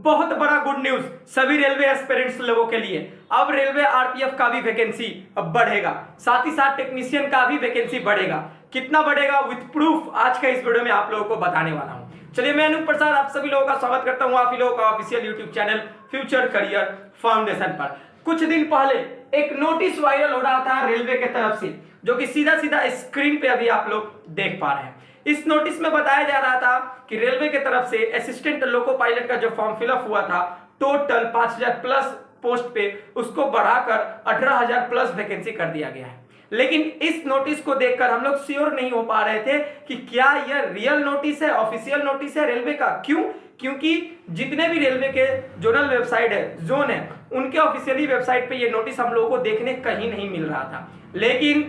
बहुत बड़ा good news सभी रेलवे एस्पिरेंट्स लोगों के लिए। अब रेलवे आरपीएफ का भी वैकेंसी अब बढ़ेगा, साथ ही साथ टेक्नीशियन का भी वैकेंसी बढ़ेगा। कितना बढ़ेगा विथ प्रूफ आज का इस वीडियो में आप लोगों को बताने वाला हूं। चलिए, मैं अनूप प्रसाद आप सभी लोगों का स्वागत करता हूं आप ही लोगों का official YouTube channel future career foundation पर। कुछ दिन पहले एक नोटिस वायरल हो रहा था रेलवे के तरफ से, जो कि सीधा सीधा स्क्रीन पे अभी आप लोग देख पा रहे हैं। इस नोटिस में बताया जा रहा था कि रेलवे के तरफ से असिस्टेंट लोको पायलट का जो फॉर्म फिलअप हुआ था टोटल 5000 प्लस पोस्ट पे, उसको बढ़ाकर 18000 प्लस वैकेंसी कर दिया गया है। लेकिन इस नोटिस को देखकर हम लोग श्योर नहीं हो पा रहे थे कि क्या यह रियल नोटिस है, ऑफिशियल नोटिस है रेलवे का। क्यों? क्योंकि जितने भी रेलवे के जोनल वेबसाइट है, जोन है, उनके ऑफिशियली वेबसाइट पे ये नोटिस हम लोगों को देखने कहीं नहीं मिल रहा था। लेकिन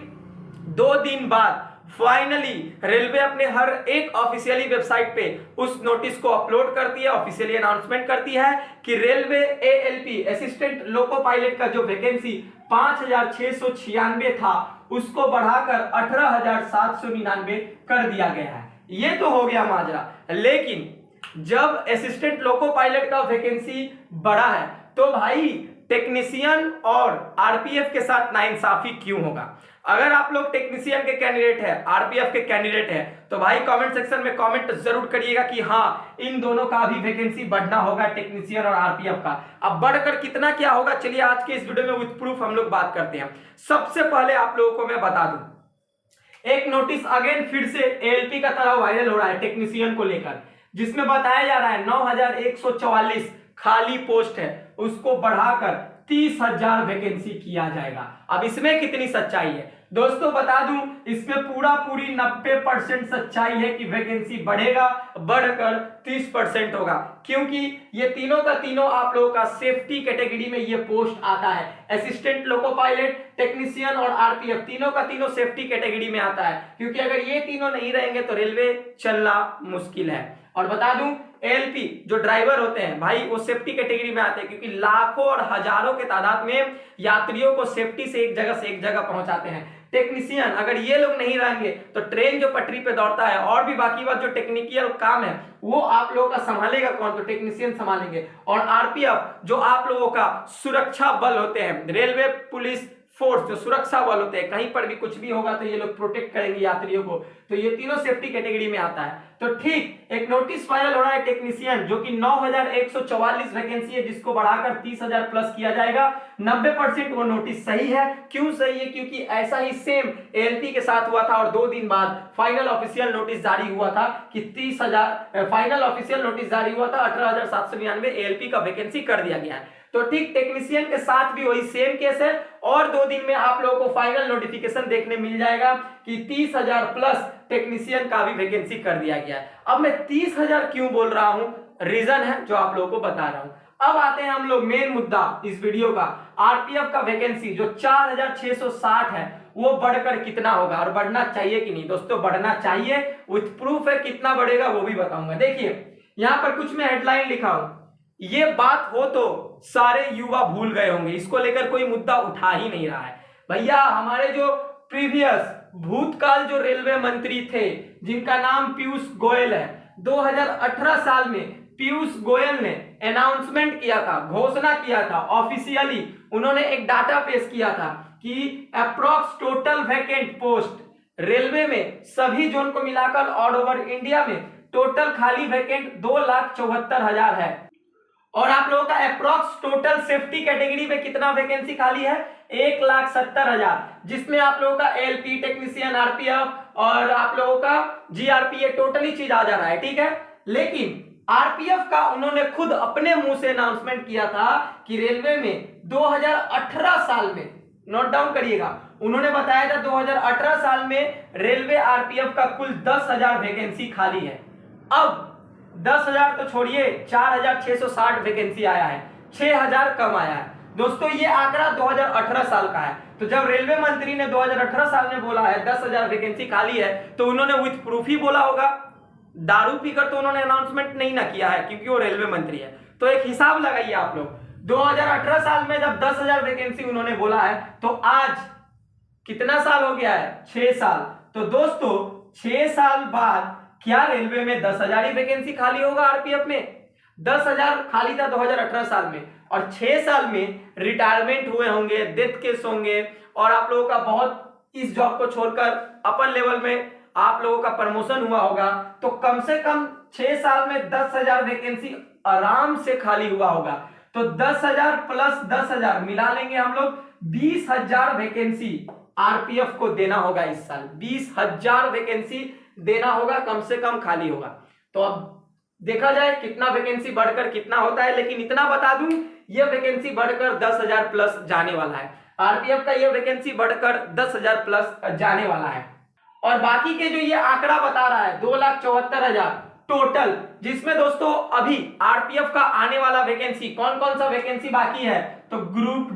2 दिन बाद फाइनली रेलवे अपने हर एक ऑफिशियली वेबसाइट पे उस नोटिस को अपलोड करती है, ऑफिशियली अनाउंसमेंट करती है कि railway ALP assistant loco pilot का जो वैकेंसी 5696 था उसको बढ़ाकर 18799 कर दिया गया है। ये तो हो गया माजरा। लेकिन जब असिस्टेंट लोको पायलट का वैकेंसी बढ़ा है तो भाई टेक्नीशियन और आरपीएफ के साथ नाइंसाफी क्यों होगा? अगर आप लोग टेक्नीशियन के कैंडिडेट है, आरपीएफ के कैंडिडेट है, तो भाई कमेंट सेक्शन में कमेंट जरूर करिएगा कि हाँ, इन दोनों का भी वैकेंसी बढ़ना होगा, टेक्नीशियन और आरपीएफ का। अब बढ़कर कितना क्या होगा, चलिए आज के इस वीडियो में विद प्रूफ हम लोग बात करते हैं। सबसे पहले आप लोगों को मैं बता दूं, एक नोटिस अगेन फिर से एएलपी का तरह वायरल हो रहा है टेक्नीशियन को लेकर, जिसमें बताया जा रहा है 9144 खाली पोस्ट है, उसको बढ़ाकर 30,000 वैकेंसी किया जाएगा। अब इसमें कितनी सच्चाई है दोस्तों बता दूं, इसमें पूरी 90% सच्चाई है कि वैकेंसी बढ़ेगा, बढ़कर 30% होगा। क्योंकि ये तीनों का तीनों आप लोगों का सेफ्टी कैटेगरी में ये पोस्ट आता है। असिस्टेंट लोको पायलट, टेक्नीशियन और आरपीएफ तीनों का तीनों सेफ्टी कैटेगरी में आता है। क्योंकि अगर ये तीनों नहीं रहेंगे तो रेलवे चलना मुश्किल है। और बता दूं, एएलपी जो ड्राइवर होते हैं भाई, वो सेफ्टी कैटेगरी में आते हैं, क्योंकि लाखों और हजारों के तादाद में यात्रियों को सेफ्टी से एक जगह पहुंचाते हैं। टेक्नीशियन अगर ये लोग नहीं रहेंगे तो ट्रेन जो पटरी पे दौड़ता है और भी बाकी बात जो टेक्निकल काम है वो आप लोगों का संभालेगा कौन? तो टेक्नीशियन संभालेंगे। और आरपीएफ जो आप लोगों का सुरक्षा बल होते हैं, रेलवे पुलिस फोर्स जो सुरक्षा बल होते हैं, कहीं पर भी कुछ भी होगा तो ये लोग प्रोटेक्ट करेंगे यात्रियों को, तो ये तीनों सेफ्टी कैटेगरी में आता है। तो ठीक एक नोटिस वायरल हो रहा है टेक्नीशियन, जो कि 9144 वैकेंसी है, जिसको बढ़ाकर 30,000 प्लस किया जाएगा। 90% वो नोटिस सही है। क्यों सही है? क्योंकि ऐसा ही सेम एएलपी के साथ हुआ था और 2 दिन बाद फाइनल ऑफिशियल नोटिस जारी हुआ था कि 30,000 फाइनल ऑफिशियल नोटिस जारी हुआ था, 18,799 एएलपी का वैकेंसी कर दिया गया है। तो ठीक टेक्नीशियन के साथ भी वही सेम केस है और 2 दिन में आप लोगों को फाइनल नोटिफिकेशन देखने मिल जाएगा कि 30,000 प्लस टेक्नीशियन का भी वैकेंसी कर दिया गया है। अब मैं 30,000 क्यों बोल रहा हूं, रीजन है जो आप लोगों को बता रहा हूं। अब आते हैं हम लोग मेन मुद्दा इस वीडियो का। आरपीएफ का वैकेंसी जो 4660 है वो बढ़कर कितना होगा और बढ़ना चाहिए कि नहीं? दोस्तों बढ़ना चाहिए, विथ प्रूफ है। कितना बढ़ेगा वो भी बताऊंगा। देखिए यहां पर कुछ मैं हेडलाइन लिखा हूं, ये बात हो तो सारे युवा भूल गए होंगे, इसको लेकर कोई मुद्दा उठा ही नहीं रहा है। भैया हमारे जो प्रीवियस भूतकाल जो रेलवे मंत्री थे जिनका नाम पीयूष गोयल है, 2018 साल में पीयूष गोयल ने अनाउंसमेंट किया था, घोषणा किया था ऑफिशियली, उन्होंने एक डाटा पेश किया था कि approx total vacant post railway में सभी जोन को मिलाकर ऑल ओवर इंडिया में टोटल खाली वैकेंट 2,74,000 है। और आप लोगों का अप्रॉक्स टोटल सेफ्टी कैटेगरी में कितना वैकेंसी खाली है? 1,70,000, जिसमें आप लोगों का एएलपी, टेक्नीशियन, आरपीएफ और आप लोगों का जीआरपी, ये टोटली चीज आ जा रहा है, ठीक है। लेकिन आरपीएफ का उन्होंने खुद अपने मुंह से अनाउंसमेंट किया था कि रेलवे में 2018 साल में, नोट डाउन करिएगा, उन्होंने बताया था 2018 साल में रेलवे आरपीएफ का कुल 10,000 वैकेंसी खाली है। अब 10,000 तो छोड़िए, 4,660 वैकेंसी आया है, 6,000 कम आया है। दोस्तों ये आंकड़ा 2018 साल का है। तो जब रेलवे मंत्री ने 2018 साल में बोला है 10,000 वैकेंसी खाली है, तो उन्होंने विथ प्रूफ ही बोला होगा। दारू पीकर तो उन्होंने अनाउंसमेंट नहीं ना किया है, क्योंकि वो रेलवे मंत्री है। तो एक हिसाब लगाइए आप लोग, 2018 साल में जब 10,000 वैकेंसी उन्होंने बोला है, तो आज कितना साल हो गया है? 6 साल। तो दोस्तों 6 साल बाद क्या रेलवे में 10,000 ही वैकेंसी खाली होगा आरपीएफ में? 10,000 खाली था 2018 साल में, और 6 साल में रिटायरमेंट हुए होंगे, डेथ केस होंगे, और आप लोगों का बहुत इस जॉब को छोड़कर अपर लेवल में आप लोगों का प्रमोशन हुआ होगा, तो कम से कम 6 साल में 10,000 वैकेंसी आराम से खाली हुआ होगा। तो 10,000 प्लस 10,000 मिला लेंगे हम लोग, 20,000 वैकेंसी आरपीएफ को देना होगा इस साल। 20,000 वैकेंसी देना होगा, कम से कम खाली होगा। तो अब देखा जाए कितना वैकेंसी बढ़कर कितना होता है, लेकिन इतना बता दूं, यह वैकेंसी बढ़कर 10,000 प्लस जाने वाला है। आरपीएफ का यह वैकेंसी बढ़कर 10,000 प्लस जाने वाला है। और बाकी के जो ये आंकड़ा बता रहा है 2,74,000 टोटल, जिसमें दोस्तों अभी आरपीएफ का आने वाला वैकेंसी कौन कौन सा वैकेंसी बाकी है, तो ग्रुप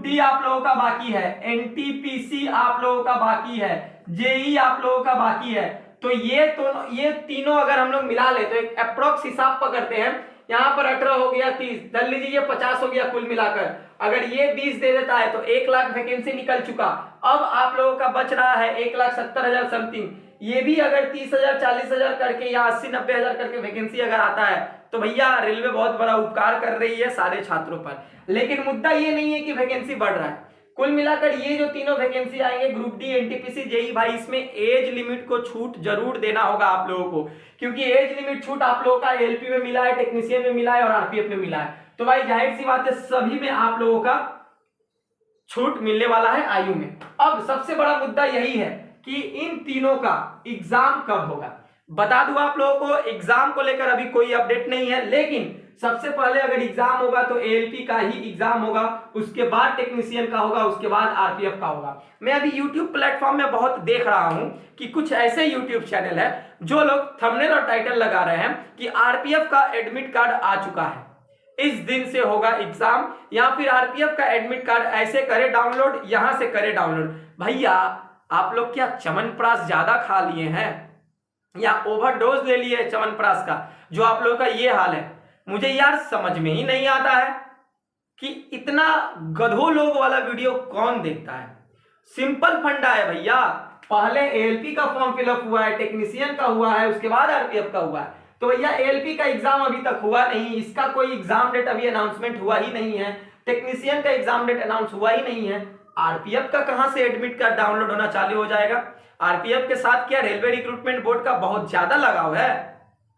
डी आप लोगों का बाकी है, एनटीपीसी आप लोगों का बाकी है, जेई आप लोगों का बाकी है। तो ये तीनों अगर हम लोग मिला ले तो एक अप्रोक्स हिसाब पकड़ते हैं, यहाँ पर 18 हो गया, 30 धर लीजिए, ये 50 हो गया कुल मिलाकर। अगर ये 20 दे देता है तो 1 लाख वैकेंसी निकल चुका। अब आप लोगों का बच रहा है 1,70,000 समथिंग। ये भी अगर 30,000 40,000 करके या 80-90,000 करके वैकेंसी अगर आता है तो भैया रेलवे बहुत बड़ा उपकार कर रही है सारे छात्रों पर। लेकिन मुद्दा ये नहीं है कि वैकेंसी बढ़ रहा है, कुल मिलाकर ये जो तीनों वैकेंसी आएंगे ग्रुप डी, एनटीपीसी, जेई, भाई इसमें एज लिमिट को छूट जरूर देना होगा आप लोगों को, क्योंकि एज लिमिट छूट आप लोगों का एलपी में मिला है, टेक्नीशियन में मिला है और आरपीएफ में मिला है। तो भाई जाहिर सी बात है सभी में आप लोगों का छूट मिलने वाला है आयु में। अब सबसे बड़ा मुद्दा यही है कि इन तीनों का एग्जाम कब होगा। बता दूं आप लोगों को, एग्जाम को लेकर अभी कोई अपडेट नहीं है, लेकिन सबसे पहले अगर एग्जाम होगा तो एएलपी का ही एग्जाम होगा, उसके बाद टेक्नीशियन का होगा, उसके बाद आरपीएफ का होगा। मैं अभी यूट्यूब प्लेटफॉर्म में बहुत देख रहा हूं कि कुछ ऐसे यूट्यूब चैनल है जो लोग थंबनेल और टाइटल लगा रहे हैं कि आरपीएफ का एडमिट कार्ड आ चुका है, इस दिन से होगा एग्जाम, या फिर आरपीएफ का एडमिट कार्ड ऐसे करे डाउनलोड, यहां से करे डाउनलोड। भैया आप लोग क्या च्यवनप्राश ज्यादा खा लिए हैं या ओवरडोज ले लिए च्यवनप्राश का, जो आप लोगों का ये हाल है। मुझे यार समझ में ही नहीं आता है कि इतना गधों लोग वाला वीडियो कौन देखता है। सिंपल फंडा है भैया, पहले एएलपी का फॉर्म फिलअप हुआ है, टेक्नीशियन का हुआ है, उसके बाद आरपीएफ का हुआ है। तो भैया एएलपी का एग्जाम अभी तक हुआ नहीं, इसका कोई एग्जाम डेट अभी अनाउंसमेंट हुआ ही नहीं है, टेक्नीशियन का एग्जाम डेट अनाउंस हुआ ही नहीं है, आरपीएफ का कहां से एडमिट कार्ड डाउनलोड होना चालू हो जाएगा। आरपीएफ के साथ क्या रेलवे रिक्रूटमेंट बोर्ड का बहुत ज्यादा लगाव है?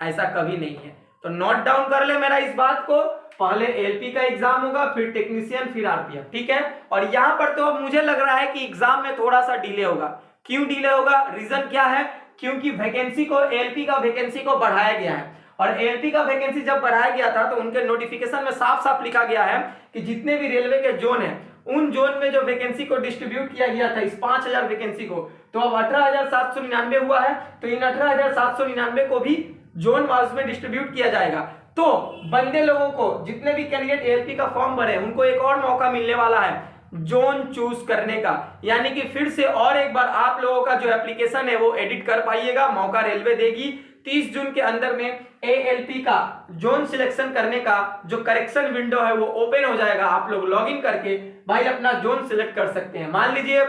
ऐसा कभी नहीं है। तो नोट डाउन कर ले मेरा इस बात को, पहले एलपी का एग्जाम होगा, फिर टेक्नीशियन, फिर आरपीएफ, ठीक है। और यहां पर तो अब मुझे लग रहा है कि एग्जाम में थोड़ा सा डिले होगा। क्यों डिले होगा, रीजन क्या है, क्योंकि वैकेंसी को, एलपी का वैकेंसी को बढ़ाया गया है, और एलपी का वैकेंसी जब बढ़ाया गया था तो उनके नोटिफिकेशन में साफ साफ लिखा गया है कि जितने भी रेलवे के जोन है उन जोन में जो वैकेंसी को डिस्ट्रीब्यूट किया गया था इस 5,000 वैकेंसी को, तो अब 18,799 हुआ है, तो इन 18,799 को भी जोन वाइज में डिस्ट्रीब्यूट किया जाएगा। तो बंदे लोगों को, जितने भी कैंडिडेट एएलपी का फॉर्म भरे, उनको एक और मौका मिलने वाला है जोन चूज करने का, यानी कि फिर से और एक बार आप लोगों का जो एप्लीकेशन है वो एडिट कर पाइएगा, मौका रेलवे देगी। 30 जून के अंदर में एएलपी का जोन सिलेक्शन करने का जो करेक्शन विंडो है वो ओपन हो जाएगा, आप लोग लॉगिन करके भाई अपना जोन सिलेक्ट कर सकते हैं। मान लीजिए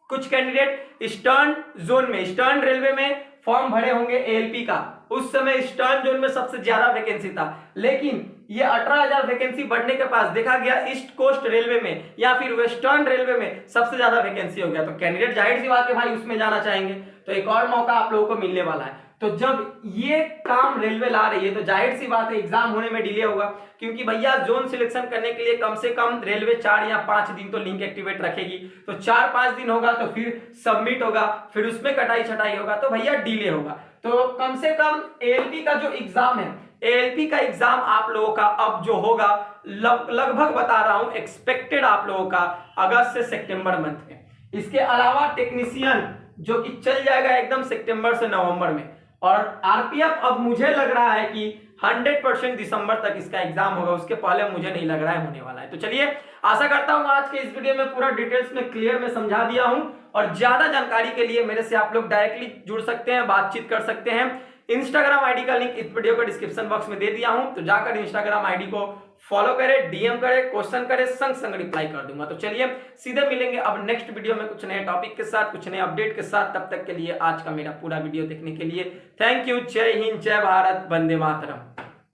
कुछ कैंडिडेट ईस्टर्न जोन में, ईस्टर्न रेलवे में फॉर्म भरे होंगे एएलपी का, उस समय ईस्टर्न जोन में सबसे ज्यादा वैकेंसी था, लेकिन ये 18,000 वैकेंसी बढ़ने के पास देखा गया ईस्ट कोस्ट रेलवे में या फिर वेस्टर्न रेलवे में सबसे ज्यादा वैकेंसी हो गया, तो कैंडिडेट जाहिर सी बात है भाई उसमें जाना चाहेंगे, तो एक और मौका आप लोगों को मिलने वाला है। तो जब ये काम रेलवे ला रही है तो जाहिर सी बात है एग्जाम होने में डिले होगा, क्योंकि भैया जोन सिलेक्शन करने के लिए कम से कम रेलवे 4 या 5 दिन तो लिंक एक्टिवेट रखेगी, तो 4-5 दिन होगा तो फिर सबमिट होगा, फिर उसमें कटाई छटाई होगा, तो भैया डिले होगा। तो कम से कम एएलपी का जो एग्जाम है, एएलपी का एग्जाम आप लोगों का अब जो होगा लगभग बता रहा हूं एक्सपेक्टेड आप लोगों का अगस्त से सितंबर मंथ में। इसके अलावा टेक्नीशियन जो कि चल जाएगा एकदम सितंबर से नवंबर में, और आरपीएफ अब मुझे लग रहा है कि 100% दिसंबर तक इसका एग्जाम होगा, उसके पहले मुझे नहीं लग रहा है होने वाला है। तो चलिए आशा करता हूं आज के इस वीडियो में पूरा डिटेल्स में क्लियर में समझा दिया हूं, और ज्यादा जानकारी के लिए मेरे से आप लोग डायरेक्टली जुड़ सकते हैं, बातचीत कर सकते हैं, इंस्टाग्राम आईडी का लिंक इस वीडियो के डिस्क्रिप्शन बॉक्स में दे दिया हूं, तो जाकर इंस्टाग्राम आईडी को फॉलो करें, डीएम करें, क्वेश्चन करें, संग संग रिप्लाई कर दूंगा। तो चलिए सीधे मिलेंगे अब नेक्स्ट वीडियो में कुछ नए टॉपिक के साथ, कुछ नए अपडेट के साथ। तब तक के लिए आज का मेरा पूरा वीडियो देखने के लिए थैंक यू। जय हिंद, जय भारत, वंदे मातरम।